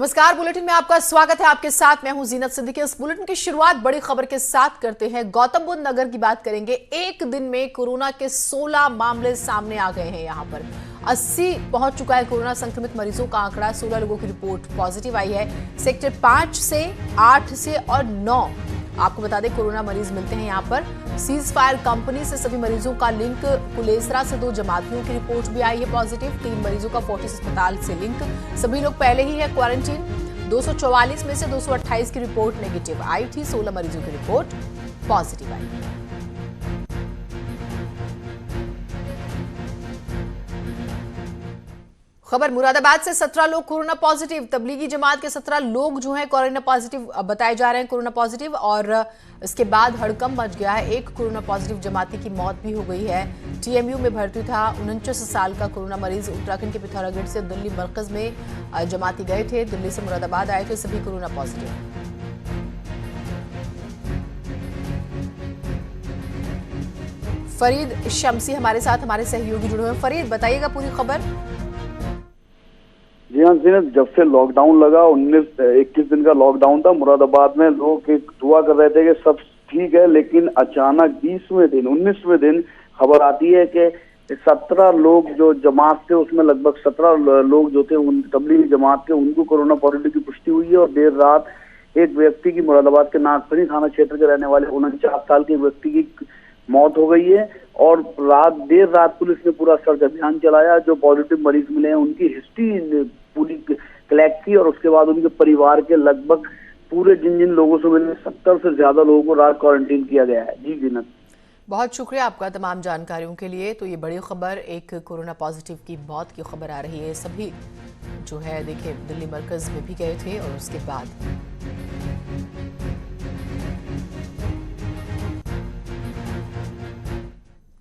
नमस्कार, बुलेटिन में आपका स्वागत है। आपके साथ मैं हूं जीनत सिद्दीकी। इस बुलेटिन की शुरुआत बड़ी खबर के साथ करते हैं। गौतम बुद्ध नगर की बात करेंगे। एक दिन में कोरोना के 16 मामले सामने आ गए हैं। यहां पर 80 पहुंच चुका है कोरोना संक्रमित मरीजों का आंकड़ा। 16 लोगों की रिपोर्ट पॉजिटिव आई है। सेक्टर 5 से 8 से और 9 आपको बता दें कोरोना मरीज मिलते हैं यहाँ पर। सीज फायर कंपनी से सभी मरीजों का लिंक। कुलेसरा से 2 जमातियों की रिपोर्ट भी आई है पॉजिटिव। 3 मरीजों का फोर्टिस अस्पताल से लिंक। सभी लोग पहले ही है क्वारंटीन। 244 में से 228 की रिपोर्ट नेगेटिव आई थी। 16 मरीजों की रिपोर्ट पॉजिटिव आई। खबर मुरादाबाद से 17 लोग कोरोना पॉजिटिव। तबलीगी जमात के 17 लोग जो हैं कोरोना पॉजिटिव बताए जा रहे हैं कोरोना पॉजिटिव। और इसके बाद हड़कंप मच गया है। एक कोरोना पॉजिटिव जमाती की मौत भी हो गई है। टीएमयू में भर्ती था 49 साल का कोरोना मरीज। उत्तराखंड के पिथौरागढ़ से दिल्ली मरकज में जमाती गए थे। दिल्ली से मुरादाबाद आए थे सभी कोरोना पॉजिटिव। फरीद शमसी हमारे साथ हमारे सहयोगी जुड़े हुए हैं। फरीद, बताइएगा पूरी खबर। जी हाँ जीनत, जब से लॉकडाउन लगा 19-21 दिन का लॉकडाउन था। मुरादाबाद में लोग दुआ कर रहे थे कि सब ठीक है, लेकिन अचानक 19वें दिन खबर आती है कि 17 लोग जो जमात थे उसमें लगभग 17 लोग जो थे उन तबलीगी जमात के उनको कोरोना पॉजिटिव की पुष्टि हुई है। और देर रात एक व्यक्ति की मुरादाबाद के नागफनी थाना क्षेत्र के रहने वाले 49 साल के व्यक्ति की मौत हो गई है। और देर रात पुलिस ने पूरा सर्च अभियान चलाया। जो पॉजिटिव मरीज मिले हैं उनकी हिस्ट्री पूरी कलेक्ट की और उसके बाद उनके परिवार के लगभग पूरे जिन लोगों से मिले 70 से ज्यादा लोगों को रात क्वारंटीन किया गया है। जी जीनत, बहुत शुक्रिया आपका तमाम जानकारियों के लिए। तो ये बड़ी खबर, एक कोरोना पॉजिटिव की मौत की खबर आ रही है। सभी जो है देखिए दिल्ली मरकज में भी गए थे और उसके बाद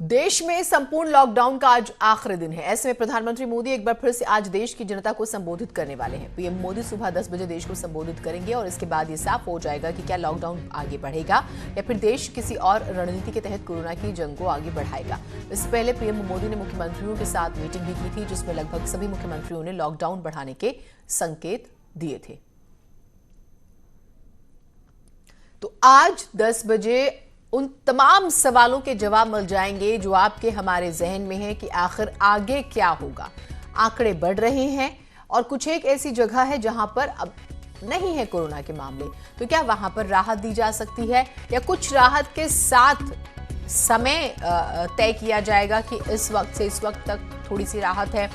देश में संपूर्ण लॉकडाउन का आज आखिरी दिन है। ऐसे में प्रधानमंत्री मोदी एक बार फिर से आज देश की जनता को संबोधित करने वाले हैं। पीएम मोदी सुबह 10 बजे देश को संबोधित करेंगे और इसके बाद ये साफ हो जाएगा कि क्या लॉकडाउन आगे बढ़ेगा या फिर देश किसी और रणनीति के तहत कोरोना की जंग को आगे बढ़ाएगा। इससे पहले पीएम मोदी ने मुख्यमंत्रियों के साथ मीटिंग भी की थी, जिसमें लगभग सभी मुख्यमंत्रियों ने लॉकडाउन बढ़ाने के संकेत दिए थे। तो आज 10 बजे उन तमाम सवालों के जवाब मिल जाएंगे जो आपके हमारे जहन में है कि आखिर आगे क्या होगा। आंकड़े बढ़ रहे हैं और कुछ एक ऐसी जगह है जहां पर अब नहीं है कोरोना के मामले, तो क्या वहां पर राहत दी जा सकती है या कुछ राहत के साथ समय तय किया जाएगा कि इस वक्त से इस वक्त तक थोड़ी सी राहत है,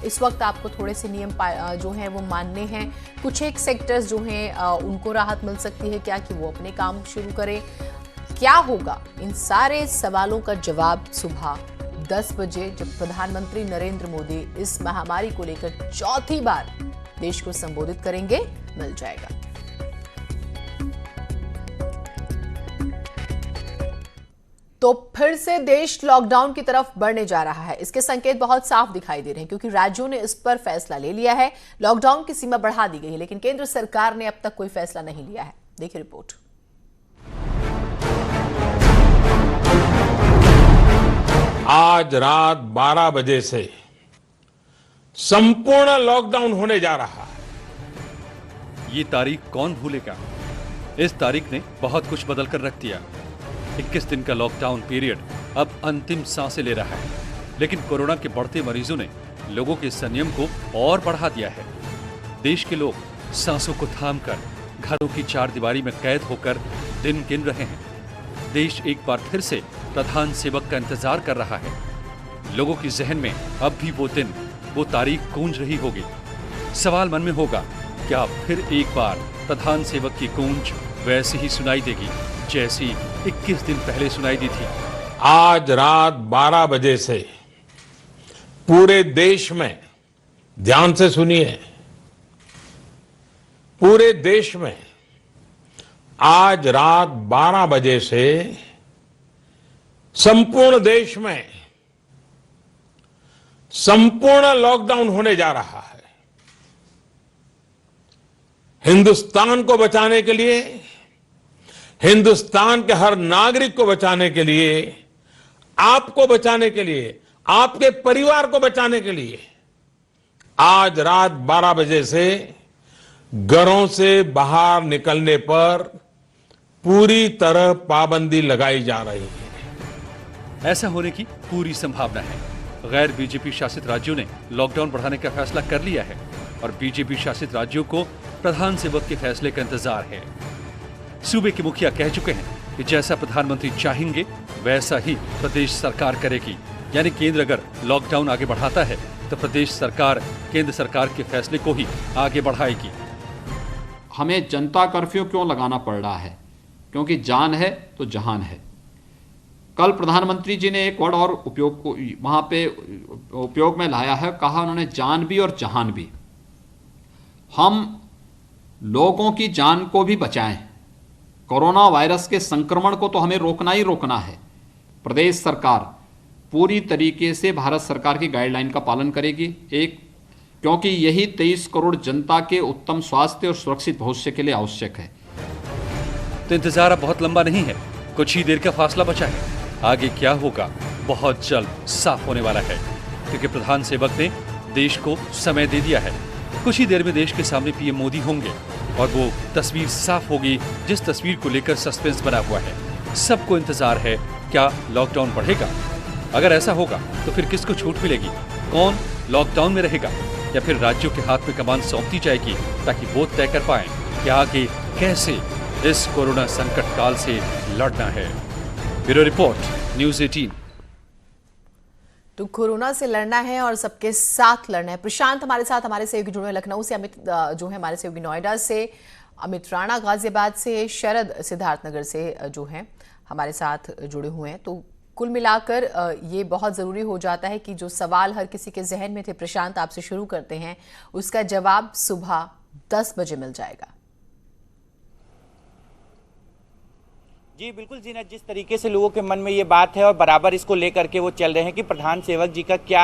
इस वक्त आपको थोड़े से नियम जो हैं वो मानने हैं। कुछ एक सेक्टर्स जो हैं उनको राहत मिल सकती है क्या कि वो अपने काम शुरू करें। क्या होगा, इन सारे सवालों का जवाब सुबह 10 बजे जब प्रधानमंत्री नरेंद्र मोदी इस महामारी को लेकर चौथी बार देश को संबोधित करेंगे, मिल जाएगा। तो फिर से देश लॉकडाउन की तरफ बढ़ने जा रहा है। इसके संकेत बहुत साफ दिखाई दे रहे हैं क्योंकि राज्यों ने इस पर फैसला ले लिया है। लॉकडाउन की सीमा बढ़ा दी गई है, लेकिन केंद्र सरकार ने अब तक कोई फैसला नहीं लिया है। देखिए रिपोर्ट। आज रात 12 बजे से संपूर्ण लॉकडाउन होने जा रहा है। ये तारीख कौन भूलेगा। इस तारीख ने बहुत कुछ बदल कर रख दिया। 21 दिन का लॉकडाउन पीरियड अब अंतिम सांसें ले रहा है, लेकिन कोरोना के बढ़ते मरीजों ने लोगों के संयम को और बढ़ा दिया है। देश के लोग सांसों को थामकर घरों की चारदीवारी में कैद होकर दिन गिन रहे हैं। देश एक बार फिर से प्रधान सेवक का इंतजार कर रहा है। लोगों की जहन में अब भी वो दिन, वो तारीख गूंज रही होगी। सवाल मन में होगा, क्या फिर एक बार प्रधान सेवक की गूंज वैसी ही सुनाई देगी जैसी 21 दिन पहले सुनाई दी थी। आज रात 12 बजे से पूरे देश में, ध्यान से सुनिए, पूरे देश में आज रात 12 बजे से संपूर्ण देश में संपूर्ण लॉकडाउन होने जा रहा है। हिंदुस्तान को बचाने के लिए, हिंदुस्तान के हर नागरिक को बचाने के लिए, आपको बचाने के लिए, आपके परिवार को बचाने के लिए आज रात 12 बजे से घरों से बाहर निकलने पर पूरी तरह पाबंदी लगाई जा रही है। ऐसा होने की पूरी संभावना है। गैर बीजेपी शासित राज्यों ने लॉकडाउन बढ़ाने का फैसला कर लिया है और बीजेपी शासित राज्यों को प्रधान सेवक के फैसले का इंतजार है। सूबे के मुखिया कह चुके हैं कि जैसा प्रधानमंत्री चाहेंगे वैसा ही प्रदेश सरकार करेगी। यानी केंद्र अगर लॉकडाउन आगे बढ़ाता है तो प्रदेश सरकार केंद्र सरकार के फैसले को ही आगे बढ़ाएगी। हमें जनता कर्फ्यू क्यों लगाना पड़ रहा है? क्योंकि जान है तो जहान है। कल प्रधानमंत्री जी ने एक वर्ड और वहां पे उपयोग में लाया है, कहा उन्होंने जान भी और जहान भी। हम लोगों की जान को भी बचाएं। कोरोना वायरस के संक्रमण को तो हमें रोकना ही रोकना है। प्रदेश सरकार पूरी तरीके से भारत सरकार की गाइडलाइन का पालन करेगी, क्योंकि यही 23 करोड़ जनता के उत्तम स्वास्थ्य और सुरक्षित भविष्य के लिए आवश्यक है। तो इंतजार अब बहुत लंबा नहीं है, कुछ ही देर का फासला बचा है। आगे क्या होगा बहुत जल्द साफ होने वाला है, क्योंकि प्रधान सेवक ने देश को समय दे दिया है। कुछ ही देर में देश के सामने पीएम मोदी होंगे और वो तस्वीर साफ होगी जिस तस्वीर को लेकर सस्पेंस बना हुआ है। सबको इंतजार है, क्या लॉकडाउन बढ़ेगा? अगर ऐसा होगा तो फिर किसको छूट मिलेगी? कौन लॉकडाउन में रहेगा या फिर राज्यों के हाथ में कमान सौंप दी जाएगी ताकि वो तय कर पाएं कि आगे कैसे इस कोरोना संकट काल से लड़ना है। Bureau report, news 18। तो कोरोना से लड़ना है और सबके साथ लड़ना है। प्रशांत हमारे साथ, हमारे सहयोगी जुड़े हैं लखनऊ से, अमित जो है हमारे सहयोगी नोएडा से, अमित राणा गाजियाबाद से, शरद सिद्धार्थनगर से जो है हमारे साथ जुड़े हुए हैं। तो कुल मिलाकर ये बहुत ज़रूरी हो जाता है कि जो सवाल हर किसी के जहन में थे, प्रशांत आपसे शुरू करते हैं, उसका जवाब सुबह 10 बजे मिल जाएगा। जी बिल्कुल जीनत, जिस तरीके से लोगों के मन में ये बात है और बराबर इसको लेकर के वो चल रहे हैं कि प्रधान सेवक जी का क्या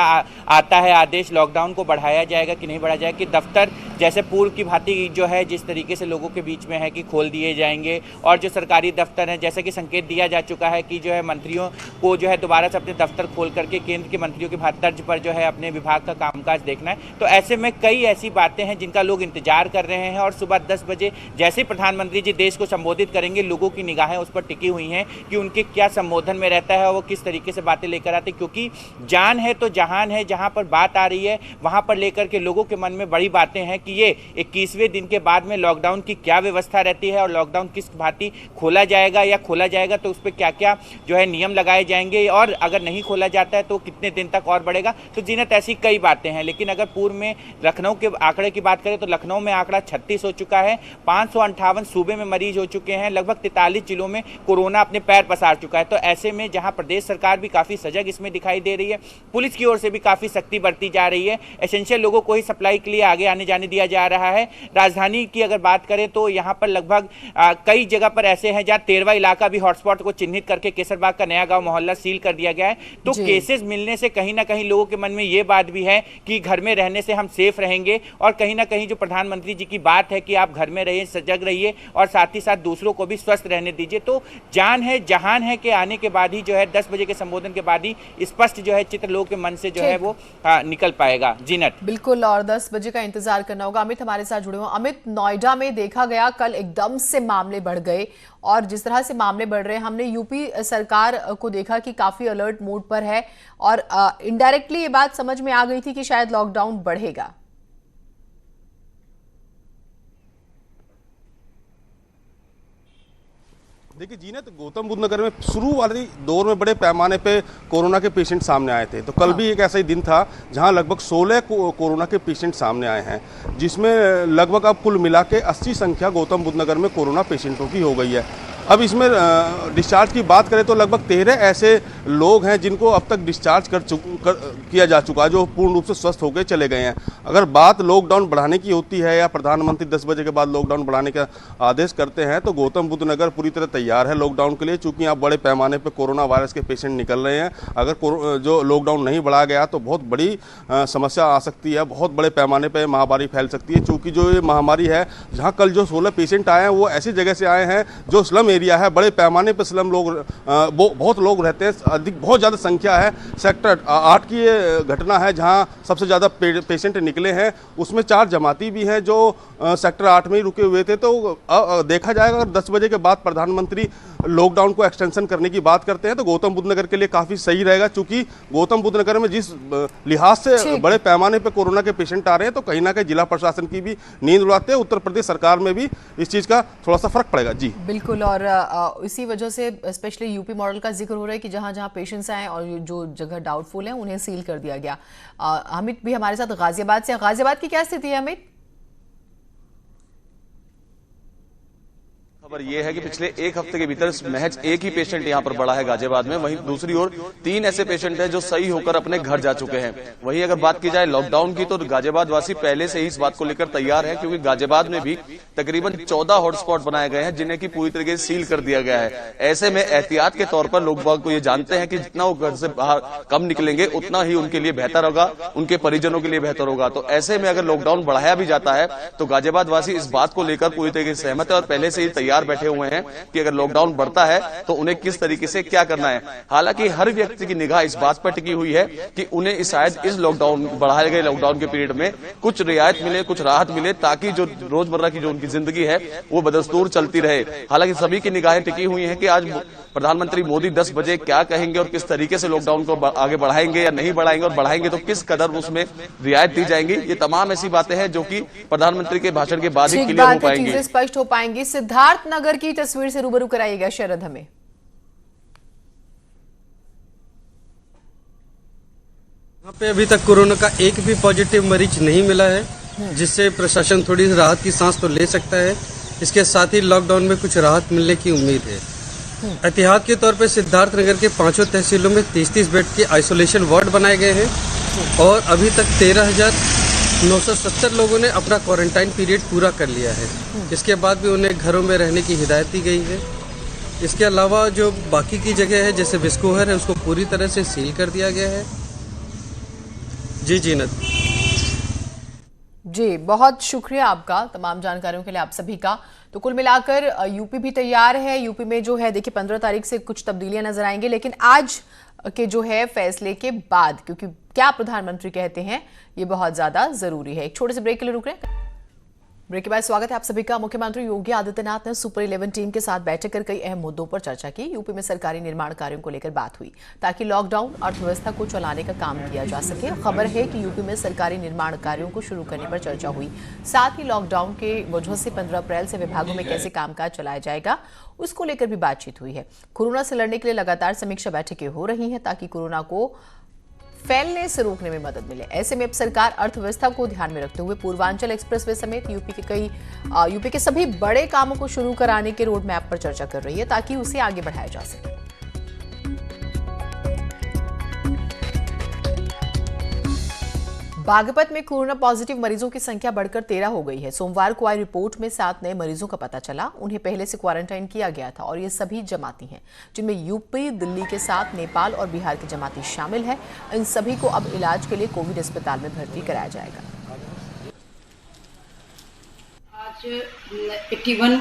आता है आदेश, लॉकडाउन को बढ़ाया जाएगा कि नहीं बढ़ाया जाएगा, कि दफ्तर जैसे पूर्व की भांति जो है जिस तरीके से लोगों के बीच में है कि खोल दिए जाएंगे, और जो सरकारी दफ्तर हैं जैसे कि संकेत दिया जा चुका है कि जो है मंत्रियों को जो है दोबारा से अपने दफ्तर खोल करके केंद्र के मंत्रियों के तर्ज पर जो है अपने विभाग का कामकाज देखना है। तो ऐसे में कई ऐसी बातें हैं जिनका लोग इंतजार कर रहे हैं और सुबह 10 बजे जैसे प्रधानमंत्री जी देश को संबोधित करेंगे, लोगों की निगाहें उस पर टिकी हुई हैं कि उनके क्या संबोधन में रहता है और वो किस तरीके से बातें लेकर आते हैं, क्योंकि जान है तो जहान है। जहां पर बात आ रही है वहां पर लेकर के लोगों के मन में बड़ी बातें हैं कि ये 21वें दिन के बाद में लॉकडाउन की क्या व्यवस्था रहती है और लॉकडाउन किस भांति खोला जाएगा, या खोला जाएगा तो उस पर क्या क्या जो है नियम लगाए जाएंगे, और अगर नहीं खोला जाता है तो कितने दिन तक और बढ़ेगा। तो जीनत ऐसी कई बातें हैं। लेकिन अगर पूर्व में लखनऊ के आंकड़े की बात करें तो लखनऊ में आंकड़ा 36 हो चुका है, 558 सूबे में मरीज हो चुके हैं, लगभग 43 जिलों में कोरोना अपने पैर पसार चुका है। तो ऐसे में जहां प्रदेश सरकार भी काफी सजग इसमें दिखाई दे रही है, पुलिस की ओर से भी काफी सख्ती बरती जा रही है, एसेंशियल लोगों को ही सप्लाई के लिए आगे आने जाने दिया जा रहा है। राजधानी की अगर बात करें तो यहां पर लगभग कई जगह पर ऐसे हैं जहां 13वां इलाका भी हॉटस्पॉट को चिन्हित करके केसरबाग का नया गांव मोहल्ला सील कर दिया गया है। तो केसेस मिलने से कहीं ना कहीं लोगों के मन में यह बात भी है कि घर में रहने से हम सेफ रहेंगे, और कहीं ना कहीं जो प्रधानमंत्री जी की बात है कि आप घर में रहिए, सजग रहिए और साथ ही साथ दूसरों को भी स्वस्थ रहने दीजिए। तो जान है जहान है के आने के बाद ही जो है 10 बजे के संबोधन के बाद ही स्पष्ट जो है चित्र लोगों के मन से जो है वो निकल पाएगा। जीनत बिल्कुल, और 10 बजे का इंतजार करना होगा। अमित हमारे साथ जुड़े हुए। अमित, नोएडा में देखा गया कल एकदम से मामले बढ़ गए, और जिस तरह से मामले बढ़ रहे हैं, हमने यूपी सरकार को देखा कि काफी अलर्ट मोड पर है, और इनडायरेक्टली ये बात समझ में आ गई थी कि शायद लॉकडाउन बढ़ेगा। देखिए जीनत, गौतम बुद्ध नगर में शुरू वाले दौर में बड़े पैमाने पे कोरोना के पेशेंट सामने आए थे। तो कल भी एक ऐसा ही दिन था जहां लगभग 16 कोरोना के पेशेंट सामने आए हैं, जिसमें लगभग अब कुल मिला के 80 संख्या गौतम बुद्ध नगर में कोरोना पेशेंटों की हो गई है। अब इसमें डिस्चार्ज की बात करें तो लगभग 13 ऐसे लोग हैं जिनको अब तक डिस्चार्ज किया जा चुका है, जो पूर्ण रूप से स्वस्थ होकर चले गए हैं। अगर बात लॉकडाउन बढ़ाने की होती है या प्रधानमंत्री 10 बजे के बाद लॉकडाउन बढ़ाने का आदेश करते हैं, तो गौतम बुद्ध नगर पूरी तरह तैयार है लॉकडाउन के लिए, चूंकि यहाँ बड़े पैमाने पर कोरोना वायरस के पेशेंट निकल रहे हैं। अगर जो लॉकडाउन नहीं बढ़ाया गया तो बहुत बड़ी समस्या आ सकती है, बहुत बड़े पैमाने पर महामारी फैल सकती है। चूँकि जो ये महामारी है, जहाँ कल जो 16 पेशेंट आए हैं वो ऐसी जगह से आए हैं जो स्लम एरिया एरिया है, बड़े पैमाने पर स्लम लोग बहुत लोग रहते हैं, बहुत ज़्यादा संख्या है। सेक्टर 8 की ये घटना है जहां सबसे ज़्यादा पेशेंट निकले हैं, उसमें 4 जमाती भी हैं जो सेक्टर 8 में ही रुके हुए थे। तो देखा जाएगा अगर 10 बजे के बाद प्रधानमंत्री लॉकडाउन को एक्सटेंशन करने की बात करते हैं तो गौतम बुद्ध नगर के लिए काफ़ी सही रहेगा, चूँकि गौतम बुद्ध नगर में जिस लिहाज से बड़े पैमाने पर कोरोना के पेशेंट आ रहे हैं तो कहीं ना कहीं जिला प्रशासन की भी नींद उड़ाते हैं। उत्तर प्रदेश सरकार में भी इस चीज़ का थोड़ा सा फर्क पड़ेगा। जी बिल्कुल, और इसी वजह से स्पेशली यूपी मॉडल का जिक्र हो रहा है कि जहां जहां पेशेंट्स आए और जो जगह डाउटफुल है उन्हें सील कर दिया गया। अमित भी हमारे साथ गाजियाबाद से। गाजियाबाद की क्या स्थिति है अमित? खबर ये है कि पिछले एक हफ्ते के भीतर महज एक ही पेशेंट यहां पर बढ़ा है गाजियाबाद में। वहीं दूसरी ओर 3 ऐसे पेशेंट हैं जो सही होकर अपने घर जा चुके हैं। वहीं अगर बात की जाए लॉकडाउन की तो गाजियाबाद वासी पहले से ही इस बात को लेकर तैयार है, क्योंकि गाजियाबाद में भी तकरीबन 14 हॉटस्पॉट बनाए गए हैं जिन्हें की पूरी तरीके से सील कर दिया गया है। ऐसे में एहतियात के तौर पर लोग को ये जानते हैं कि जितना वो घर से बाहर कम निकलेंगे उतना ही उनके लिए बेहतर होगा, उनके परिजनों के लिए बेहतर होगा। तो ऐसे में अगर लॉकडाउन बढ़ाया भी जाता है तो गाजियाबाद वासी इस बात को लेकर पूरी तरीके से सहमत है और पहले से ही तैयार बैठे हुए हैं कि अगर लॉकडाउन बढ़ता है तो उन्हें किस तरीके से क्या करना है। हालांकि हर व्यक्ति की निगाह इस बात पर टिकी हुई है कि उन्हें शायद इस लॉकडाउन बढ़ाए गए लॉकडाउन के पीरियड में कुछ रियायत मिले, कुछ राहत मिले, ताकि जो रोजमर्रा की जो उनकी जिंदगी है वो बदस्तूर चलती रहे। हालांकि सभी की निगाहें टिकी हुई हैं कि आज प्रधानमंत्री मोदी 10 बजे क्या कहेंगे और किस तरीके से लॉकडाउन को आगे बढ़ाएंगे या नहीं बढ़ाएंगे, और बढ़ाएंगे तो किस कदर उसमें रियायत दी जाएंगी। ये तमाम ऐसी बातें हैं जो कि प्रधानमंत्री के भाषण के बाद ही क्लियर हो पाएंगी, चीजें स्पष्ट हो पाएंगी। सिद्धार्थ नगर की तस्वीर से रूबरू कराइएगा शरद हमें। यहाँ पे अभी तक कोरोना का एक भी पॉजिटिव मरीज नहीं मिला है, जिससे प्रशासन थोड़ी राहत की सांस तो ले सकता है। इसके साथ ही लॉकडाउन में कुछ राहत मिलने की उम्मीद है। एहतियात के तौर पर सिद्धार्थ नगर के 5 तहसीलों में 30-30 बेड के आइसोलेशन वार्ड बनाए गए हैं और अभी तक 13,970 लोगों ने अपना क्वारंटाइन पीरियड पूरा कर लिया है। इसके बाद भी उन्हें घरों में रहने की हिदायत दी गई है। इसके अलावा जो बाकी की जगह है जैसे बिस्कोहर है उसको पूरी तरह से सील कर दिया गया है। जी जीनत जी, बहुत शुक्रिया आपका तमाम जानकारियों के लिए आप सभी का। तो कुल मिलाकर यूपी भी तैयार है। यूपी में जो है देखिए 15 तारीख से कुछ तब्दीलियां नजर आएंगी, लेकिन आज के जो है फैसले के बाद, क्योंकि क्या प्रधानमंत्री कहते हैं ये बहुत ज्यादा जरूरी है। एक छोटे से ब्रेक के लिए रुक रहे हैं। ब्रेक के बाद स्वागत है आप सभी का। मुख्यमंत्री योगी आदित्यनाथ ने सुपर 11 टीम के साथ बैठक कर कई अहम मुद्दों पर चर्चा की। यूपी में सरकारी निर्माण कार्यों को लेकर बात हुई ताकि लॉकडाउन अर्थव्यवस्था को चलाने का काम किया जा सके। खबर है कि यूपी में सरकारी निर्माण कार्यों को शुरू करने पर चर्चा हुई। साथ ही लॉकडाउन के वजह से 15 अप्रैल से विभागों में कैसे कामकाज चलाया जाएगा उसको लेकर भी बातचीत हुई है। कोरोना से लड़ने के लिए लगातार समीक्षा बैठकें हो रही हैं ताकि कोरोना को फैलने से रोकने में मदद मिले। ऐसे में अब सरकार अर्थव्यवस्था को ध्यान में रखते हुए पूर्वांचल एक्सप्रेसवे समेत यूपी के सभी बड़े कामों को शुरू कराने के रोड मैप पर चर्चा कर रही है ताकि उसे आगे बढ़ाया जा सके। बागपत में कोरोना पॉजिटिव मरीजों की संख्या बढ़कर 13 हो गई है। सोमवार को आई रिपोर्ट में 7 नए मरीजों का पता चला। उन्हें पहले से क्वारंटाइन किया गया था और ये सभी जमाती हैं, जिनमें यूपी, दिल्ली के साथ नेपाल और बिहार के जमाती शामिल है। इन सभी को अब इलाज के लिए कोविड अस्पताल में भर्ती कराया जाएगा। आज 81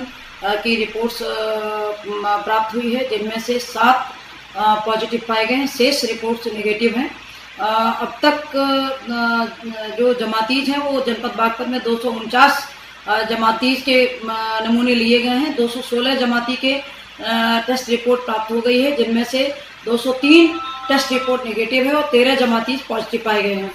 की रिपोर्ट्स प्राप्त हुई है, जिनमें से 7 पॉजिटिव पाए गए हैं, शेष रिपोर्ट्स नेगेटिव हैं। अब तक जो जमातीज हैं वो जनपद बागपत में 249 जमातीज के नमूने लिए गए हैं। 216 जमाती के टेस्ट रिपोर्ट प्राप्त हो गई है, जिनमें से 203 टेस्ट रिपोर्ट नेगेटिव है और 13 जमातीज पॉजिटिव पाए गए हैं।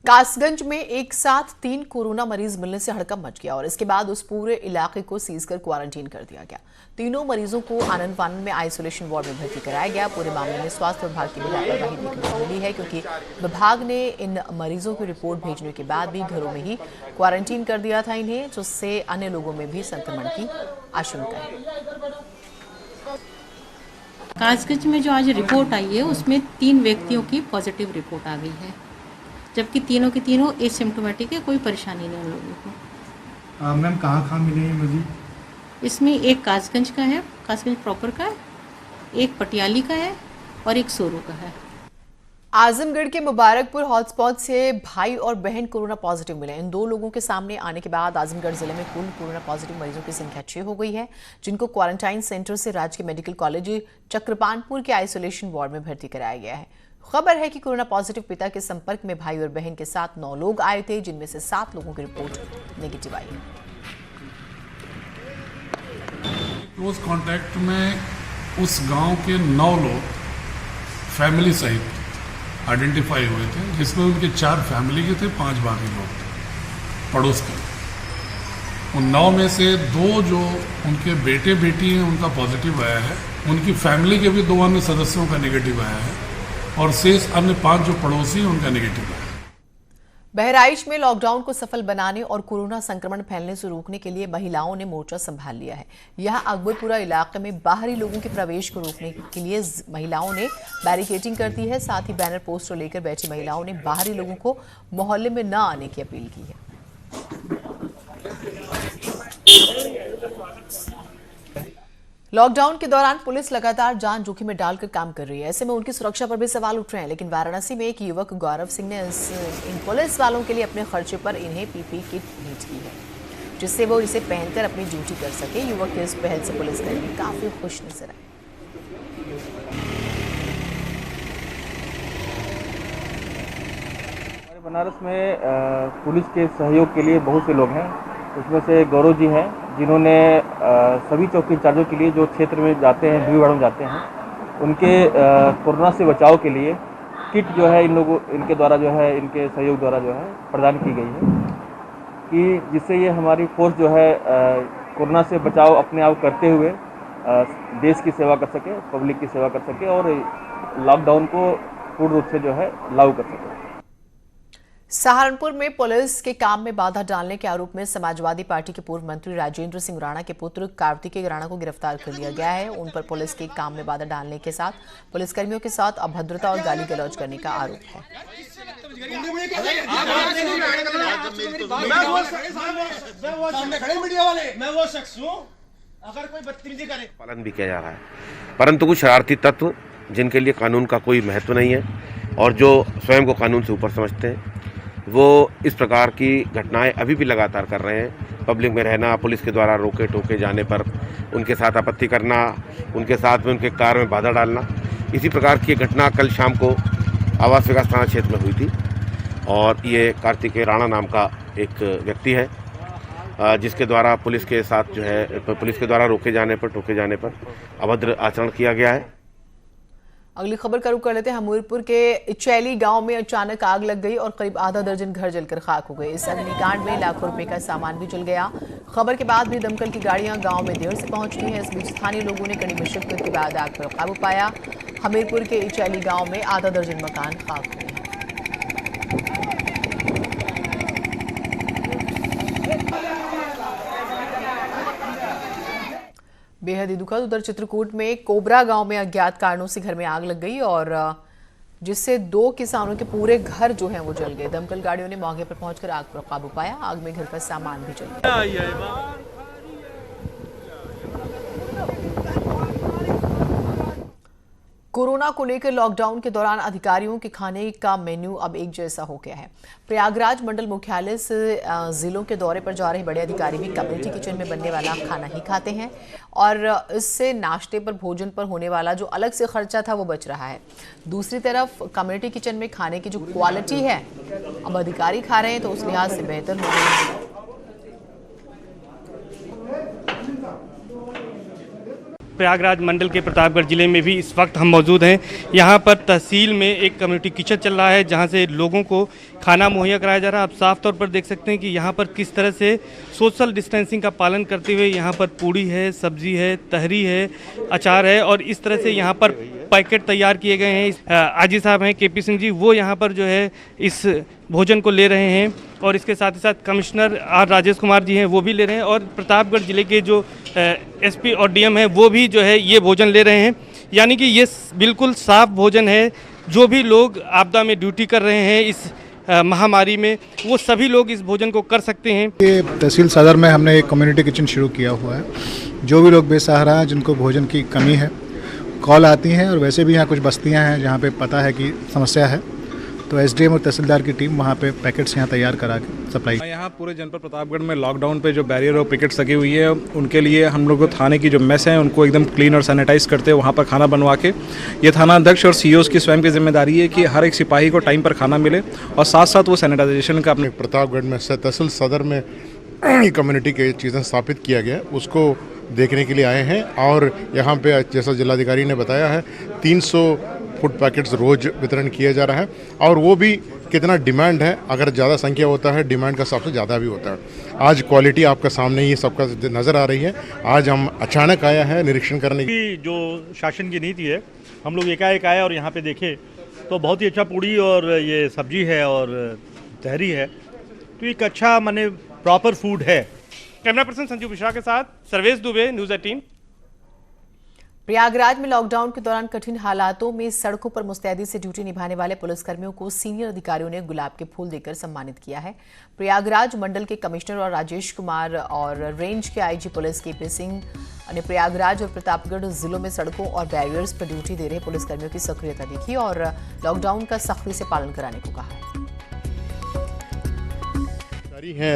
कासगंज में एक साथ 3 कोरोना मरीज मिलने से हड़कंप मच गया और इसके बाद उस पूरे इलाके को सीज कर क्वारंटीन कर दिया गया। तीनों मरीजों को आनंद फानंद में आइसोलेशन वार्ड में भर्ती कराया गया। पूरे मामले में स्वास्थ्य विभाग की भी लापरवाही देखने को मिली है, क्योंकि विभाग ने इन मरीजों की रिपोर्ट भेजने के बाद भी घरों में ही क्वारंटीन कर दिया था इन्हें, जिससे अन्य लोगों में भी संक्रमण की आशंका है। कासगंज में जो आज रिपोर्ट आई है उसमें 3 व्यक्तियों की पॉजिटिव रिपोर्ट आ गई है, जबकि तीनों के तीनों एसिम्प्टोमेटिक है, कोई परेशानी नहीं उन लोगों को। मैम कहाँ मिले हैं मजीद? इसमें एक कासगंज का है, कासगंज प्रॉपर का, एक पटियाली का है और एक सोरू का है। आजमगढ़ के मुबारकपुर हॉटस्पॉट से भाई और बहन कोरोना पॉजिटिव मिले। इन दो लोगों के सामने आने के बाद आजमगढ़ जिले में कुल कोरोना पॉजिटिव मरीजों की संख्या 6 हो गई है, जिनको क्वारंटाइन सेंटर से राजकीय मेडिकल कॉलेज चक्रपानपुर के आइसोलेशन वार्ड में भर्ती कराया गया है। खबर है कि कोरोना पॉजिटिव पिता के संपर्क में भाई और बहन के साथ 9 लोग आए थे, जिनमें से 7 लोगों की रिपोर्ट नेगेटिव आई है। क्लोज कांटेक्ट में उस गांव के 9 लोग फैमिली सहित आइडेंटिफाई हुए थे, जिसमें उनके 4 फैमिली के थे, 5 बाकी लोग थे पड़ोस के। उन 9 में से 2 जो उनके बेटे बेटी हैं उनका पॉजिटिव आया है, उनकी फैमिली के भी 2 अन्य सदस्यों का नेगेटिव आया है और शेष अन्य 5 जो पड़ोसी हैं उनका नेगेटिव आया है। बहराइच में लॉकडाउन को सफल बनाने और कोरोना संक्रमण फैलने से रोकने के लिए महिलाओं ने मोर्चा संभाल लिया है। यहां अकबरपुरा इलाके में बाहरी लोगों के प्रवेश को रोकने के लिए महिलाओं ने बैरिकेडिंग कर दी है। साथ ही बैनर पोस्टर लेकर बैठी महिलाओं ने बाहरी लोगों को मोहल्ले में न आने की अपील की है। लॉकडाउन के दौरान पुलिस लगातार जान जोखिम में डालकर काम कर रही है। ऐसे में उनकी सुरक्षा पर भी सवाल उठ रहे हैं। लेकिन वाराणसी में एक युवक गौरव सिंह ने इन पुलिस वालों के लिए अपने खर्चे पर इन्हें पीपी किट भेंट की है, जिससे वो इसे पहनकर अपनी ड्यूटी कर सके। युवक की इस पहल से पुलिसकर्मी काफी खुश नजर आए। हमारे बनारस में पुलिस के सहयोग के लिए बहुत से लोग हैं। उसमें से गौरव जी हैं, जिन्होंने सभी चौकी इंचार्जों के लिए जो क्षेत्र में जाते हैं, भीड़ भाड़ में जाते हैं, उनके कोरोना से बचाव के लिए किट जो है इनके द्वारा जो है, इनके सहयोग द्वारा जो है प्रदान की गई है, कि जिससे ये हमारी फोर्स जो है कोरोना से बचाव अपने आप करते हुए देश की सेवा कर सके, पब्लिक की सेवा कर सके और लॉकडाउन को पूर्ण रूप से जो है लागू कर सके। सहारनपुर में पुलिस के काम में बाधा डालने के आरोप में समाजवादी पार्टी के पूर्व मंत्री राजेंद्र सिंह राणा के पुत्र कार्तिकेय राणा को गिरफ्तार कर लिया गया है। उन पर पुलिस के काम में बाधा डालने के साथ पुलिसकर्मियों के साथ अभद्रता और गाली गलौज करने का आरोप है। पालन भी किया जा रहा है, परंतु कुछ शरारती तत्व जिनके लिए कानून का कोई महत्व नहीं है और जो स्वयं को कानून से ऊपर समझते हैं, वो इस प्रकार की घटनाएं अभी भी लगातार कर रहे हैं। पब्लिक में रहना, पुलिस के द्वारा रोके टोके जाने पर उनके साथ आपत्ति करना, उनके साथ में उनके कार में बाधा डालना, इसी प्रकार की घटना कल शाम को आवास विकास थाना क्षेत्र में हुई थी। और ये कार्तिकेय राणा नाम का एक व्यक्ति है, जिसके द्वारा पुलिस के साथ जो है, पुलिस के द्वारा रोके जाने पर टोके जाने पर अभद्र आचरण किया गया है। अगली खबर का रुख कर लेते हैं। हमीरपुर के इचैली गांव में अचानक आग लग गई और करीब आधा दर्जन घर जलकर खाक हो गए। इस अग्निकांड में लाखों रुपए का सामान भी जल गया। खबर के बाद भी दमकल की गाड़ियां गांव में देर से पहुंचती हैं। इस बीच स्थानीय लोगों ने कड़ी मशक्कत के बाद आग पर काबू पाया। हमीरपुर के इचैली गांव में आधा दर्जन मकान खाक हुए हैं। बेहद ही दुखद उधर चित्रकूट में कोबरा गांव में अज्ञात कारणों से घर में आग लग गई और जिससे 2 किसानों के पूरे घर जो हैं वो जल गए। दमकल गाड़ियों ने मौके पर पहुंचकर आग पर काबू पाया। आग में घर का सामान भी जल गया। कोरोना को लेकर लॉकडाउन के दौरान अधिकारियों के खाने का मेन्यू अब एक जैसा हो गया है। प्रयागराज मंडल मुख्यालय से जिलों के दौरे पर जा रहे बड़े अधिकारी भी कम्युनिटी किचन में बनने वाला खाना ही खाते हैं और इससे नाश्ते पर, भोजन पर होने वाला जो अलग से खर्चा था वो बच रहा है। दूसरी तरफ कम्युनिटी किचन में खाने की जो क्वालिटी है अब अधिकारी खा रहे हैं तो उस लिहाज से बेहतर हो गई है। प्रयागराज मंडल के प्रतापगढ़ जिले में भी इस वक्त हम मौजूद हैं। यहाँ पर तहसील में एक कम्युनिटी किचन चल रहा है, जहाँ से लोगों को खाना मुहैया कराया जा रहा है। आप साफ तौर पर देख सकते हैं कि यहाँ पर किस तरह से सोशल डिस्टेंसिंग का पालन करते हुए यहाँ पर पूड़ी है, सब्जी है, तहरी है, अचार है और इस तरह से यहाँ पर पैकेट तैयार किए गए हैं। आजी साहब हैं केपी सिंह जी, वो यहाँ पर जो है इस भोजन को ले रहे हैं और इसके साथ ही साथ कमिश्नर आर राजेश कुमार जी हैं, वो भी ले रहे हैं और प्रतापगढ़ जिले के जो एसपी और डीएम हैं वो भी जो है ये भोजन ले रहे हैं। यानी कि ये बिल्कुल साफ भोजन है। जो भी लोग आपदा में ड्यूटी कर रहे हैं इस महामारी में, वो सभी लोग इस भोजन को कर सकते हैं। ये तहसील सदर में हमने एक कम्युनिटी किचन शुरू किया हुआ है। जो भी लोग बेसहारा हैं, जिनको भोजन की कमी है, कॉल आती हैं और वैसे भी यहाँ कुछ बस्तियाँ हैं जहाँ पे पता है कि समस्या है, तो एसडीएम और तहसीलदार की टीम वहाँ पे पैकेट्स यहाँ तैयार करा के सप्लाई। यहाँ पूरे जनपद प्रतापगढ़ में लॉकडाउन पे जो बैरियर और पिकेट्स लगी हुई है उनके लिए हम लोग थाने की जो मेस है उनको एकदम क्लीन और सैनिटाइज करते हैं, वहाँ पर खाना बनवा के। ये थाना अध्यक्ष और सीईओज़ की स्वयं की जिम्मेदारी है कि हर एक सिपाही को टाइम पर खाना मिले और साथ साथ वो सैनिटाइजेशन का अपने प्रतापगढ़ में तहसील सदर में कम्युनिटी के चीज़ें स्थापित किया गया, उसको देखने के लिए आए हैं। और यहाँ पे जैसा जिलाधिकारी ने बताया है 300 फूड पैकेट्स रोज वितरण किया जा रहा है और वो भी कितना डिमांड है, अगर ज़्यादा संख्या होता है डिमांड का हिसाब से ज़्यादा भी होता है। आज क्वालिटी आपका सामने ही सबका नज़र आ रही है। आज हम अचानक आया है निरीक्षण करने की। जो शासन की नीति है, हम लोग एकाएक आए और यहाँ पे देखे तो बहुत ही अच्छा पूड़ी और ये सब्जी है और तहरी है, तो एक अच्छा माने प्रॉपर फूड है। कैमरा पर्सन संजू मिश्रा के साथ सर्वेश दुबे, न्यूज़ 18। प्रयागराज में लॉकडाउन के दौरान कठिन हालातों में सड़कों पर मुस्तैदी से ड्यूटी निभाने वाले पुलिसकर्मियों को सीनियर अधिकारियों ने गुलाब के फूल देकर सम्मानित किया है। प्रयागराज मंडल के कमिश्नर और राजेश कुमार और रेंज के आईजी पुलिस केपी सिंह ने प्रयागराज और प्रतापगढ़ जिलों में सड़कों और बैरियर्स पर ड्यूटी दे रहे पुलिसकर्मियों की सक्रियता देखी और लॉकडाउन का सख्ती से पालन कराने को कहा है।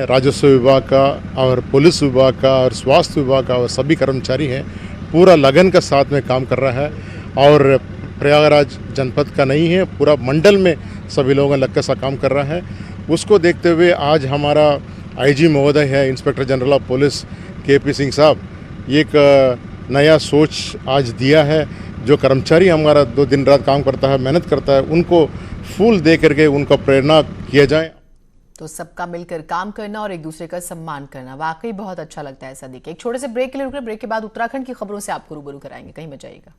राजस्व विभाग का और पुलिस विभाग का और स्वास्थ्य विभाग का और सभी कर्मचारी हैं, पूरा लगन का साथ में काम कर रहा है और प्रयागराज जनपद का नहीं है, पूरा मंडल में सभी लोगों लग कर सा काम कर रहा है। उसको देखते हुए आज हमारा आईजी महोदय है, inspector general of police KP Singh साहब, एक नया सोच आज दिया है। जो कर्मचारी हमारा 2 दिन रात काम करता है, मेहनत करता है, उनको फूल दे करके उनका प्रेरणा किया जाए। तो सबका मिलकर काम करना और एक दूसरे का सम्मान करना वाकई बहुत अच्छा लगता है ऐसा देखिए। एक छोटे से ब्रेक के लिए रुक रहे, ब्रेक के बाद उत्तराखंड की खबरों से आपको रूबरू कराएंगे, कहीं मत जाइएगा।